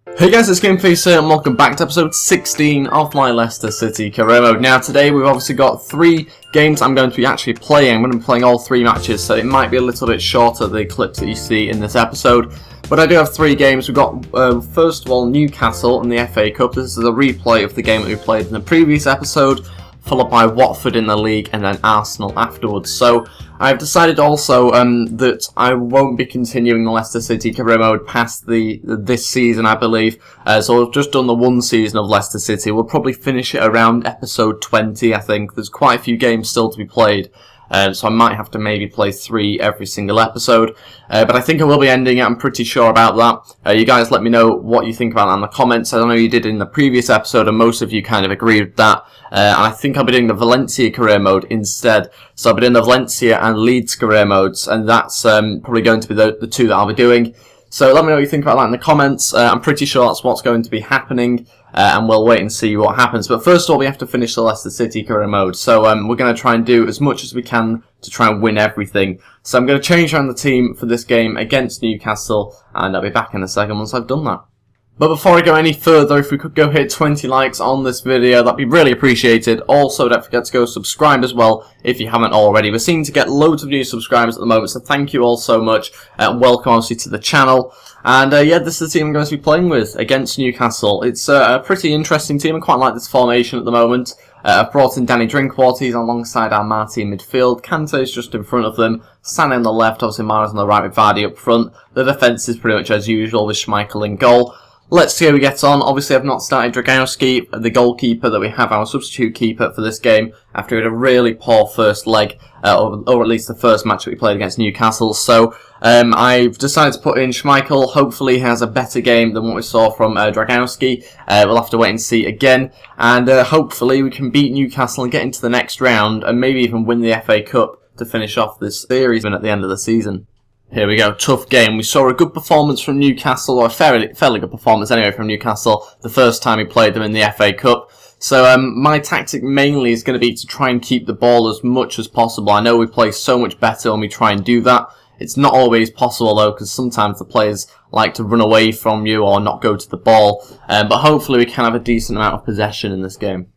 Hey guys, it's GameFace here and welcome back to episode 16 of my Leicester City career mode. Now today we've obviously got 3 games I'm going to be actually playing. I'm going to be playing all 3 matches, so it might be a little bit shorter, the clips that you see in this episode. But I do have 3 games. We've got, first of all, Newcastle in the FA Cup. This is a replay of the game that we played in the previous episode, followed by Watford in the league and then Arsenal afterwards. So I've decided also that I won't be continuing the Leicester City career mode past this season, I believe. So I've just done the 1 season of Leicester City. We'll probably finish it around episode 20, I think. There's quite a few games still to be played. So I might have to maybe play 3 every single episode. But I think I will be ending it, I'm pretty sure about that. You guys let me know what you think about that in the comments. I know you did in the previous episode, and most of you kind of agreed with that. And I think I'll be doing the Valencia career mode instead. So I'll be doing the Valencia and Leeds career modes, and that's probably going to be the 2 that I'll be doing. So let me know what you think about that in the comments. I'm pretty sure that's what's going to be happening. And we'll wait and see what happens. But first of all, we have to finish the Leicester City career mode. So we're going to try and do as much as we can to try and win everything. So I'm going to change around the team for this game against Newcastle, and I'll be back in a second once I've done that. But before I go any further, if we could go hit 20 likes on this video, that'd be really appreciated. Also, don't forget to go subscribe as well if you haven't already. We're seeming to get loads of new subscribers at the moment, so thank you all so much. Welcome, obviously, to the channel. And yeah, this is the team I'm going to be playing with against Newcastle. It's a pretty interesting team. I quite like this formation at the moment. I've brought in Danny Drinkwater. He's alongside our Marty in midfield. Kante's just in front of them. Sané on the left, obviously Mara's on the right with Vardy up front. The defence is pretty much as usual with Schmeichel in goal. Let's see how we get on. Obviously, I've not started Dragowski, the goalkeeper that we have, our substitute keeper for this game, after we had a really poor first leg, or at least the first match that we played against Newcastle. So I've decided to put in Schmeichel. Hopefully he has a better game than what we saw from Dragowski. We'll have to wait and see again. And hopefully we can beat Newcastle and get into the next round, and maybe even win the FA Cup to finish off this series at the end of the season. Here we go, tough game. We saw a good performance from Newcastle, or a fairly good performance anyway from Newcastle, the first time we played them in the FA Cup. So my tactic mainly is going to be to try and keep the ball as much as possible. I know we play so much better when we try and do that. It's not always possible though, because sometimes the players like to run away from you or not go to the ball. But hopefully we can have a decent amount of possession in this game.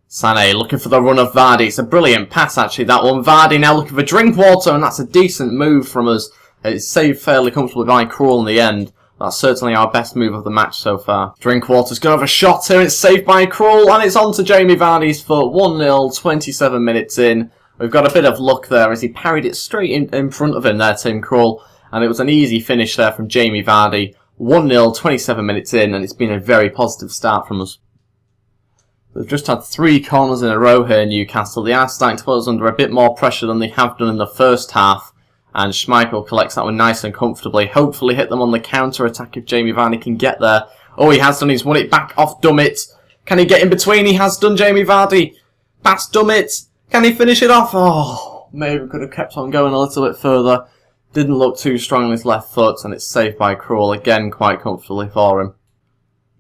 Sané looking for the run of Vardy. It's a brilliant pass actually, that one. Vardy now looking for Drinkwater, and that's a decent move from us. It's saved fairly comfortably by Krul in the end. That's certainly our best move of the match so far. Drinkwater's going to have a shot here. It's saved by Krul, and it's on to Jamie Vardy's foot. 1-0, 27 minutes in. We've got a bit of luck there as he parried it straight in front of him there, Tim Krul. And it was an easy finish there from Jamie Vardy. 1-0, 27 minutes in, and it's been a very positive start from us. We've just had 3 corners in a row here, Newcastle. They are starting to put us under a bit more pressure than they have done in the first half. And Schmeichel collects that one nice and comfortably. Hopefully hit them on the counter-attack if Jamie Vardy can get there. Oh, he has done. He's won it back off Dummett. Can he get in between? He has done, Jamie Vardy. Past Dummett. Can he finish it off? Oh, maybe we could have kept on going a little bit further. Didn't look too strong on his left foot, and it's saved by Krul again quite comfortably for him.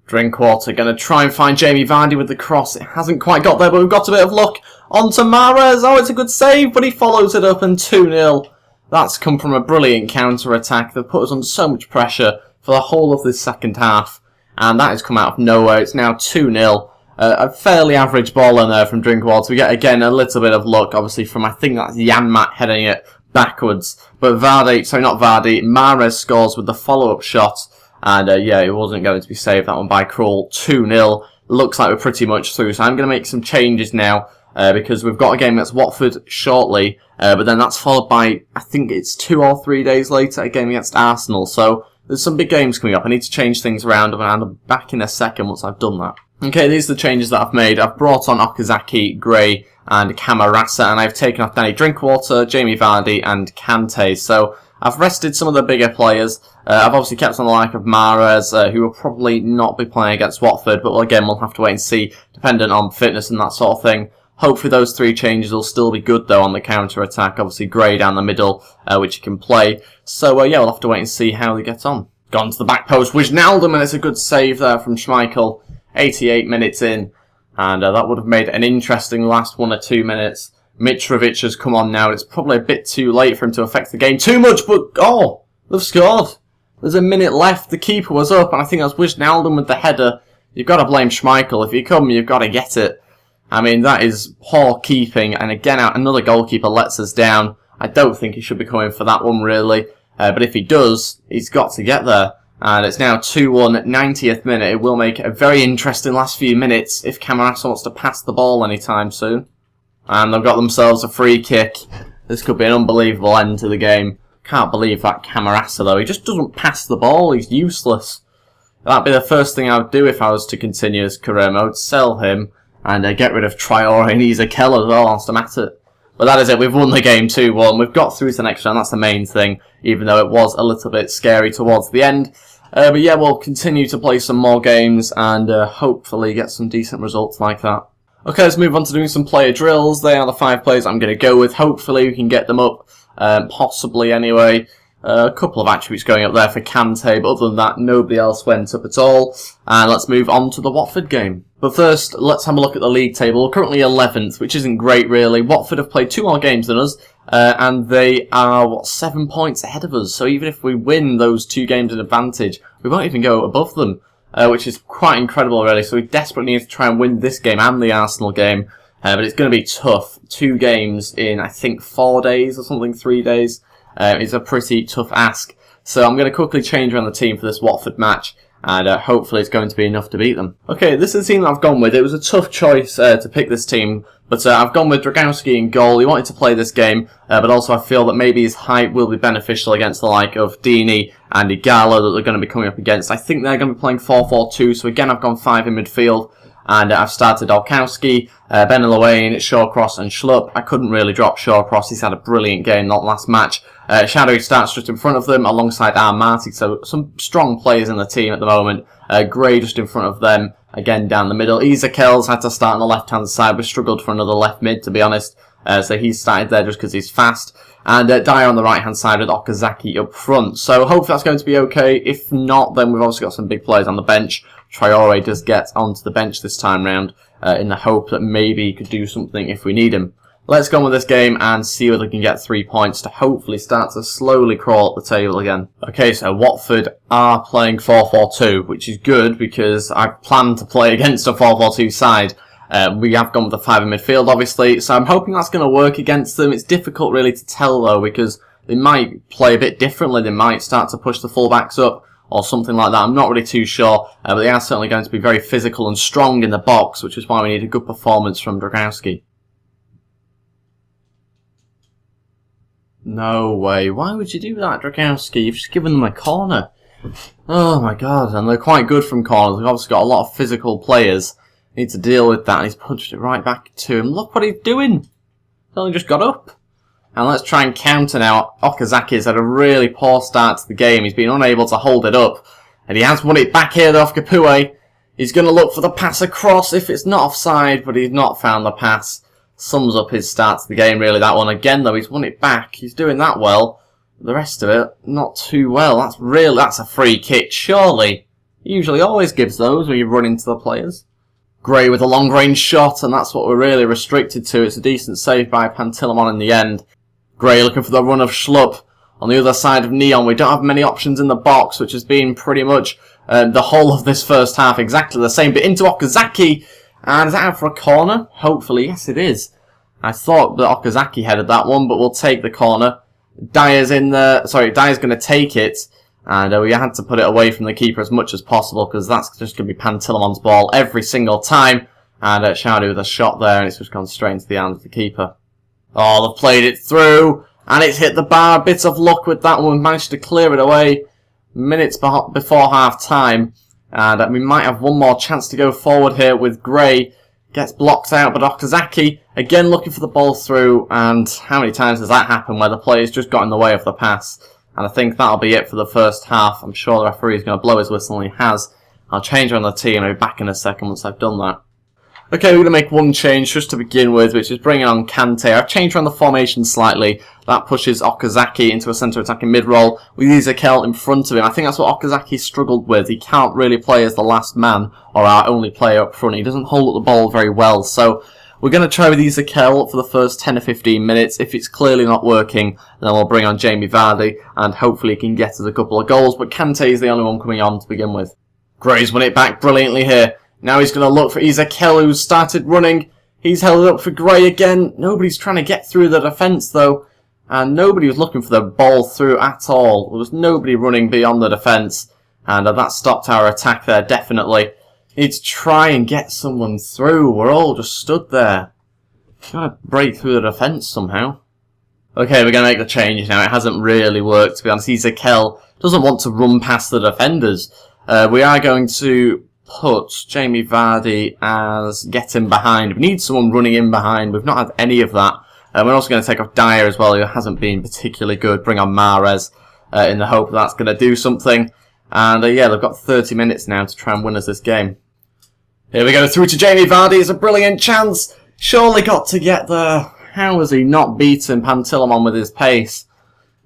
Drinkwater going to try and find Jamie Vardy with the cross. It hasn't quite got there, but we've got a bit of luck. On to Mahrez. Oh, it's a good save, but he follows it up, and 2-0. That's come from a brilliant counter-attack. They've put us under so much pressure for the whole of this second half. And that has come out of nowhere. It's now 2-0. A fairly average ball in there from Drinkwater. We get, again, a little bit of luck, obviously, from, I think that's Janmat heading it backwards. But Mahrez scores with the follow-up shot. And, yeah, it wasn't going to be saved, that one by Krul. 2-0. Looks like we're pretty much through. So I'm going to make some changes now. Because we've got a game against Watford shortly, but then that's followed by, I think it's 2 or 3 days later, a game against Arsenal. So there's some big games coming up. I need to change things around, and I'm back in a second once I've done that. Okay, these are the changes that I've made. I've brought on Okazaki, Gray, and Camarasa, and I've taken off Danny Drinkwater, Jamie Vardy, and Kante. So I've rested some of the bigger players. I've obviously kept on the like of Mahrez, who will probably not be playing against Watford, but again, we'll have to wait and see, dependent on fitness and that sort of thing. Hopefully those 3 changes will still be good though on the counter-attack. Obviously Gray down the middle, which you can play. So yeah, we'll have to wait and see how they get on. Gone to the back post, Wijnaldum, and it's a good save there from Schmeichel. 88 minutes in. And that would have made an interesting last 1 or 2 minutes. Mitrovic has come on now. It's probably a bit too late for him to affect the game too much, but oh, they've scored. There's a minute left, the keeper was up, and I think that was Wijnaldum with the header. You've got to blame Schmeichel. If you come, you've got to get it. I mean, that is poor keeping, and again, another goalkeeper lets us down. I don't think he should be coming for that one, really. But if he does, he's got to get there. And it's now 2-1, 90th minute. It will make a very interesting last few minutes if Camarasa wants to pass the ball anytime soon. And they've got themselves a free kick. This could be an unbelievable end to the game. Can't believe that Camarasa, though. He just doesn't pass the ball. He's useless. That'd be the first thing I would do if I was to continue as Caremo. I would sell him and get rid of Traore and Ezekiel as well on Stamatic. But that is it, we've won the game 2-1. We've got through to the next round, that's the main thing, even though it was a little bit scary towards the end. But yeah, we'll continue to play some more games and hopefully get some decent results like that. Okay, let's move on to doing some player drills. They are the 5 players I'm going to go with. Hopefully we can get them up, possibly anyway. A couple of attributes going up there for Kante, but other than that, nobody else went up at all. And let's move on to the Watford game. But first, let's have a look at the league table. We're currently 11th, which isn't great, really. Watford have played 2 more games than us, and they are, 7 points ahead of us. So even if we win those 2 games in advantage, we won't even go above them, which is quite incredible, really. So we desperately need to try and win this game and the Arsenal game, but it's going to be tough. 2 games in, I think, 4 days or something, 3 days. It's a pretty tough ask. So I'm going to quickly change around the team for this Watford match, and hopefully it's going to be enough to beat them. Okay, this is the team that I've gone with. It was a tough choice to pick this team, but I've gone with Dragowski in goal. He wanted to play this game, but also I feel that maybe his height will be beneficial against the like of Dini and Igalo that they're going to be coming up against. I think they're going to be playing 4-4-2, so again I've gone 5 in midfield. And I've started Olkowski, Ben Lewin, Shawcross and Schlupp. I couldn't really drop Shawcross. He's had a brilliant game, not last match. Shadow starts just in front of them alongside Marty. So some strong players in the team at the moment. Gray just in front of them, again down the middle. Ezekiel's had to start on the left-hand side. We struggled for another left mid, to be honest. So he's started there just because he's fast. And Dyer on the right-hand side with Okazaki up front. So hopefully that's going to be okay. If not, then we've also got some big players on the bench. Traore does get onto the bench this time round in the hope that maybe he could do something if we need him. Let's go on with this game and see whether we can get 3 points to hopefully start to slowly crawl up the table again. Okay, so Watford are playing 4-4-2, which is good because I planned to play against a 4-4-2 side. We have gone with the 5 in midfield, obviously, so I'm hoping that's going to work against them. It's difficult really to tell, though, because they might play a bit differently. They might start to push the fullbacks up or something like that. I'm not really too sure, but they are certainly going to be very physical and strong in the box, which is why we need a good performance from Dragowski. No way. Why would you do that, Dragowski? You've just given them a corner. Oh my god, and they're quite good from corners. They've obviously got a lot of physical players. Need to deal with that, and he's punched it right back to him. Look what he's doing! He's only just got up. And let's try and counter now. Okazaki's had a really poor start to the game. He's been unable to hold it up. And he has won it back here off Kapue. He's going to look for the pass across if it's not offside, but he's not found the pass. Sums up his start to the game, really, that one. Again, though, he's won it back. He's doing that well. The rest of it, not too well. That's a free kick, surely. He usually always gives those when you run into the players. Gray with a long-range shot, and that's what we're really restricted to. It's a decent save by Pantilimon in the end. Gray looking for the run of Schlupp. On the other side of Neon, we don't have many options in the box, which has been pretty much the whole of this first half. Exactly the same, but into Okazaki. And is that out for a corner? Hopefully, yes it is. I thought that Okazaki headed that one, but we'll take the corner. Dyer's in there. Sorry, Dyer's going to take it. And we had to put it away from the keeper as much as possible, because that's just going to be Pantilimon's ball every single time. And Shouty with a shot there, and it's just gone straight into the hand of the keeper. Oh, they've played it through, and it's hit the bar. A bit of luck with that one. We managed to clear it away minutes before half-time. And we might have one more chance to go forward here with Gray. Gets blocked out, but Okazaki, again looking for the ball through. And how many times has that happened where the player's just got in the way of the pass? And I think that'll be it for the first half. I'm sure the referee's going to blow his whistle, and he has. I'll change around the team. I'll be back in a second once I've done that. Okay, we're going to make one change just to begin with, which is bringing on Kante. I've changed around the formation slightly. That pushes Okazaki into a centre attacking mid-roll with Ezekiel in front of him. I think that's what Okazaki struggled with. He can't really play as the last man or our only player up front. He doesn't hold up the ball very well. So We're going to try with Ezekiel for the first 10 or 15 minutes. If it's clearly not working, then we'll bring on Jamie Vardy, and hopefully he can get us a couple of goals. But Kante is the only one coming on to begin with. Gray's won it back brilliantly here. Now he's going to look for Ezekiel, who's started running. He's held it up for Gray again. Nobody's trying to get through the defence, though. And nobody was looking for the ball through at all. There was nobody running beyond the defence. And that stopped our attack there, definitely. Need to try and get someone through. We're all just stood there. Trying to break through the defence somehow. Okay, we're going to make the change now. It hasn't really worked, to be honest. Ezekiel doesn't want to run past the defenders. We are going to put Jamie Vardy as getting behind. We need someone running in behind. We've not had any of that. We're also going to take off Dyer as well, who hasn't been particularly good. Bring on Mahrez in the hope that's going to do something. And yeah, they've got 30 minutes now to try and win us this game. Here we go, through to Jamie Vardy. It's a brilliant chance. Surely got to get there. How has he not beaten Pantilimon with his pace?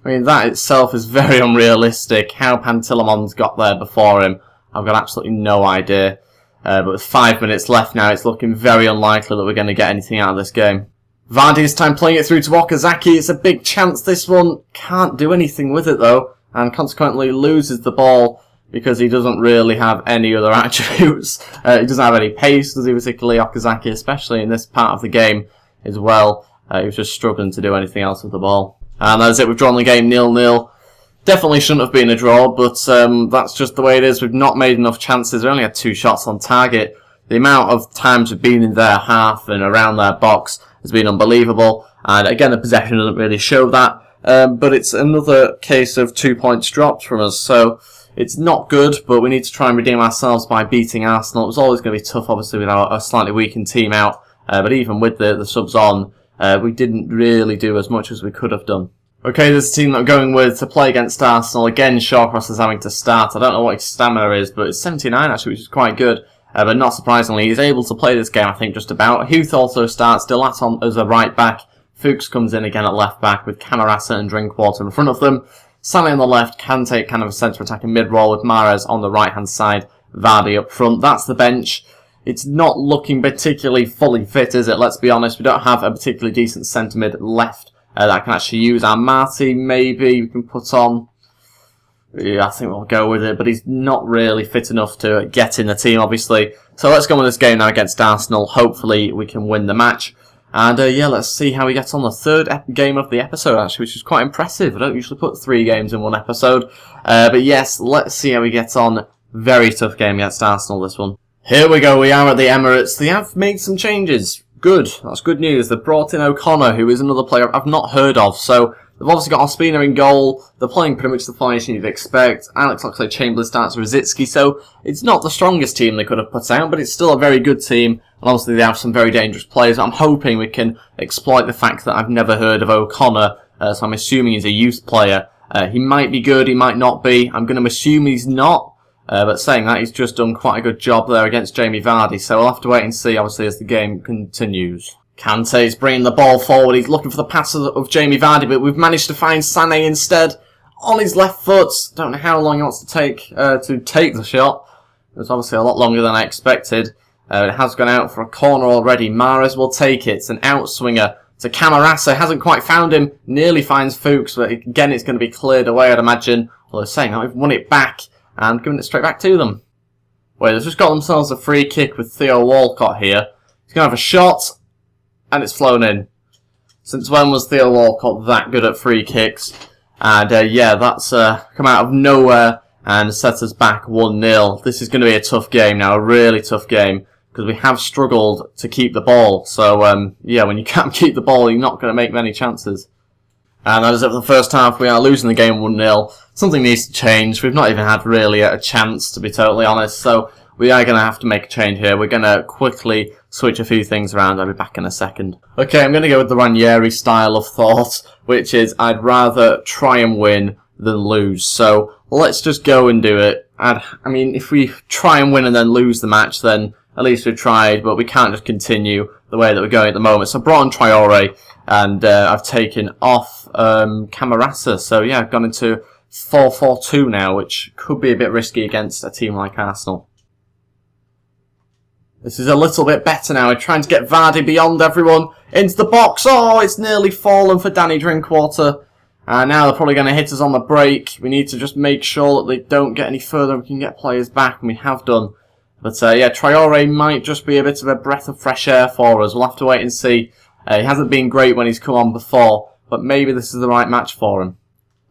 I mean, that itself is very unrealistic. How Pantilimon's got there before him, I've got absolutely no idea. But with 5 minutes left now, it's looking very unlikely that we're going to get anything out of this game. Vardy this time playing it through to Okazaki. It's a big chance, this one. Can't do anything with it, though. And consequently loses the ball because he doesn't really have any other attributes. He doesn't have any pace, does he, particularly Okazaki, especially in this part of the game as well. He was just struggling to do anything else with the ball. And that's it, we've drawn the game 0-0. Definitely shouldn't have been a draw, but that's just the way it is. We've not made enough chances. We only had 2 shots on target. The amount of times we've been in their half and around their box has been unbelievable. And again, the possession doesn't really show that. But it's another case of 2 points dropped from us. So it's not good, but we need to try and redeem ourselves by beating Arsenal. It was always going to be tough, obviously, with a slightly weakened team out. But even with the subs on, we didn't really do as much as we could have done. Okay, there's a team that I'm going with to play against Arsenal. Again, Shawcross is having to start. I don't know what his stamina is, but it's 79 actually, which is quite good. But not surprisingly, he's able to play this game, I think, just about. Huth also starts. Delat on as a right back. Fuchs comes in again at left back with Camarasa and Drinkwater in front of them. Sané on the left, Kante kind of a centre attacking mid-roll with Mahrez on the right-hand side. Vardy up front. That's the bench. It's not looking particularly fully fit, is it? Let's be honest. We don't have a particularly decent centre mid left that can actually use. Our Marty, maybe we can put on. Yeah, I think we'll go with it, but he's not really fit enough to get in the team, obviously. So let's go on this game now against Arsenal. Hopefully we can win the match. And yeah, let's see how we get on the third game of the episode, actually, which is quite impressive. I don't usually put 3 games in one episode. But yes, let's see how we get on. Very tough game against Arsenal, this one. Here we go, we are at the Emirates. They have made some changes. Good, that's good news. They've brought in O'Connor, who is another player I've not heard of. So they've obviously got Ospina in goal. They're playing pretty much the formation you'd expect. Alex Oxlade-Chamberlain starts Rosicki. So it's not the strongest team they could have put out, but it's still a very good team. And obviously they have some very dangerous players. I'm hoping we can exploit the fact that I've never heard of O'Connor. So I'm assuming he's a youth player. He might be good, he might not be. I'm going to assume he's not. But saying that, he's just done quite a good job there against Jamie Vardy. So we'll have to wait and see, obviously, as the game continues. Kante's bringing the ball forward. He's looking for the pass of Jamie Vardy, but we've managed to find Sané instead on his left foot. Don't know how long he wants to take the shot. It was obviously a lot longer than I expected. It has gone out for a corner already. Mahrez will take it. It's an outswinger to Camarasa. Hasn't quite found him. Nearly finds Fuchs, but again, it's going to be cleared away, I'd imagine. Although saying that, we've won it back and giving it straight back to them. Wait, they've just got themselves a free kick with Theo Walcott here. He's going to have a shot, and it's flown in. Since when was Theo Walcott that good at free kicks? And yeah, that's come out of nowhere and set us back 1-0. This is going to be a tough game now, a really tough game, because we have struggled to keep the ball. So yeah, when you can't keep the ball, you're not going to make many chances. And that is it for the first half. We are losing the game 1-0. Something needs to change. We've not even had really a chance, to be totally honest. So we are going to have to make a change here. We're going to quickly switch a few things around. I'll be back in a second. Okay, I'm going to go with the Ranieri style of thought, which is I'd rather try and win than lose. So let's just go and do it. I mean, if we try and win and then lose the match, then at least we've tried, but we can't just continue the way that we're going at the moment. So I brought on Traore, and I've taken off Camarasa. So yeah, I've gone into 4-4-2 now, which could be a bit risky against a team like Arsenal. This is a little bit better now. We're trying to get Vardy beyond everyone into the box. Oh, it's nearly fallen for Danny Drinkwater. And now they're probably going to hit us on the break. We need to just make sure that they don't get any further. We can get players back, and we have done. But yeah, Traore might just be a bit of a breath of fresh air for us. We'll have to wait and see. He hasn't been great when he's come on before, but maybe this is the right match for him.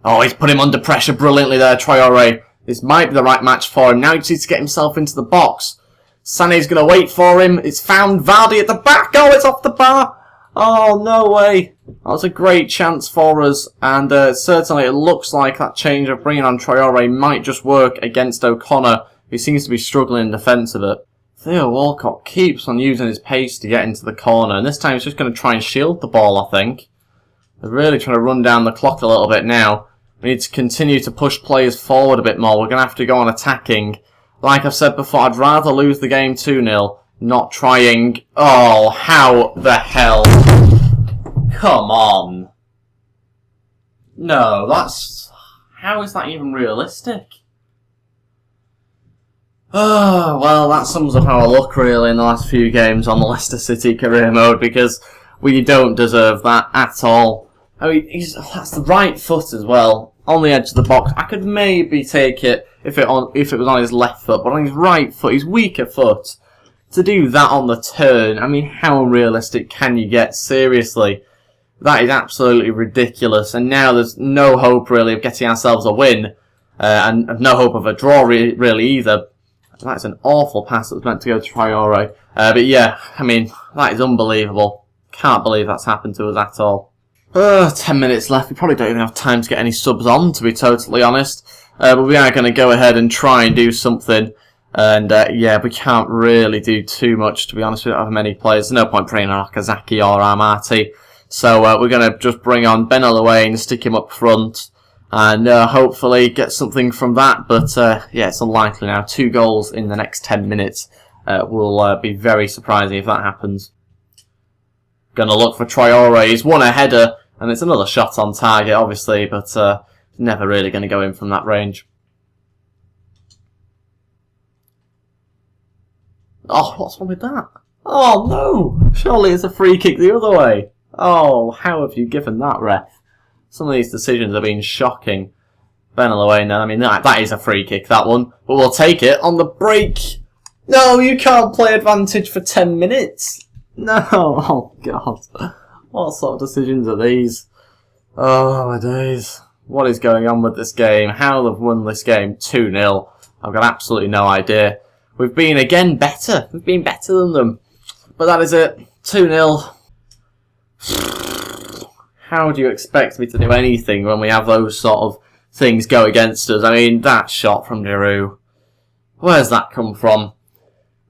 Oh, he's put him under pressure brilliantly there, Traore. This might be the right match for him. Now he just needs to get himself into the box. Sané's going to wait for him. It's found Vardy at the back. Oh, it's off the bar. Oh, no way. That was a great chance for us. And certainly it looks like that change of bringing on Traore might just work against O'Connor, who seems to be struggling in defence of it. Theo Walcott keeps on using his pace to get into the corner. And this time he's just going to try and shield the ball, I think. They're really trying to run down the clock a little bit now. We need to continue to push players forward a bit more. We're going to have to go on attacking. Like I've said before, I'd rather lose the game 2-0, not trying... Oh, how the hell? Come on. No, that's... How is that even realistic? Oh, well, that sums up our luck, really, in the last few games on the Leicester City career mode, because we don't deserve that at all. I mean, that's the right foot as well, on the edge of the box. I could maybe take it if it was on his left foot, but on his right foot, his weaker foot, to do that on the turn, I mean, how unrealistic can you get? Seriously, that is absolutely ridiculous. And now there's no hope, really, of getting ourselves a win, and no hope of a draw, really, either. That's an awful pass that was meant to go to Traore. But yeah, I mean, that is unbelievable. Can't believe that's happened to us at all. 10 minutes left. We probably don't even have time to get any subs on, to be totally honest. But we are going to go ahead and try and do something. And yeah, we can't really do too much, to be honest. We don't have many players. There's no point bringing on Okazaki or Amati. So we're going to just bring on Ben Holloway and stick him up front. And hopefully get something from that. But yeah, it's unlikely now. 2 goals in the next 10 minutes will be very surprising if that happens. Going to look for Traore. He's won a header. And it's another shot on target, obviously, but never really going to go in from that range. Oh, what's wrong with that? Oh, no! Surely it's a free kick the other way. Oh, how have you given that, ref? Some of these decisions have been shocking. Ben Holloway, no, I mean, that is a free kick, that one. But we'll take it on the break. No, you can't play advantage for 10 minutes. No, oh, God. What sort of decisions are these? Oh, my days. What is going on with this game? How they've won this game 2-0. I've got absolutely no idea. We've been, again, better. We've been better than them. But that is it. 2-0. How do you expect me to do anything when we have those sort of things go against us? I mean, that shot from Giroud. Where's that come from?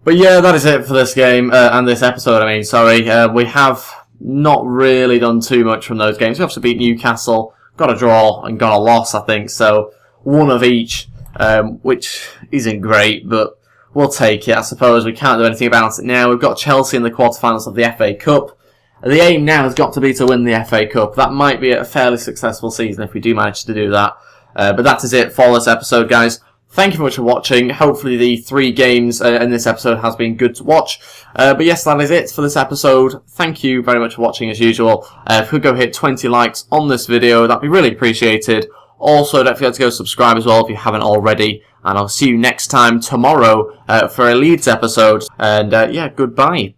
But yeah, that is it for this game, and this episode, I mean, sorry. We have not really done too much from those games. We obviously beat Newcastle, got a draw, and got a loss, I think. So, one of each, which isn't great, but we'll take it. I suppose we can't do anything about it now. We've got Chelsea in the quarterfinals of the FA Cup. The aim now has got to be to win the FA Cup. That might be a fairly successful season if we do manage to do that. But that is it for this episode, guys. Thank you very much for watching. Hopefully the 3 games in this episode has been good to watch. But yes, that is it for this episode. Thank you very much for watching as usual. If you could go hit 20 likes on this video, that'd be really appreciated. Also, don't forget to go subscribe as well if you haven't already. And I'll see you next time tomorrow for a Leeds episode. And yeah, goodbye.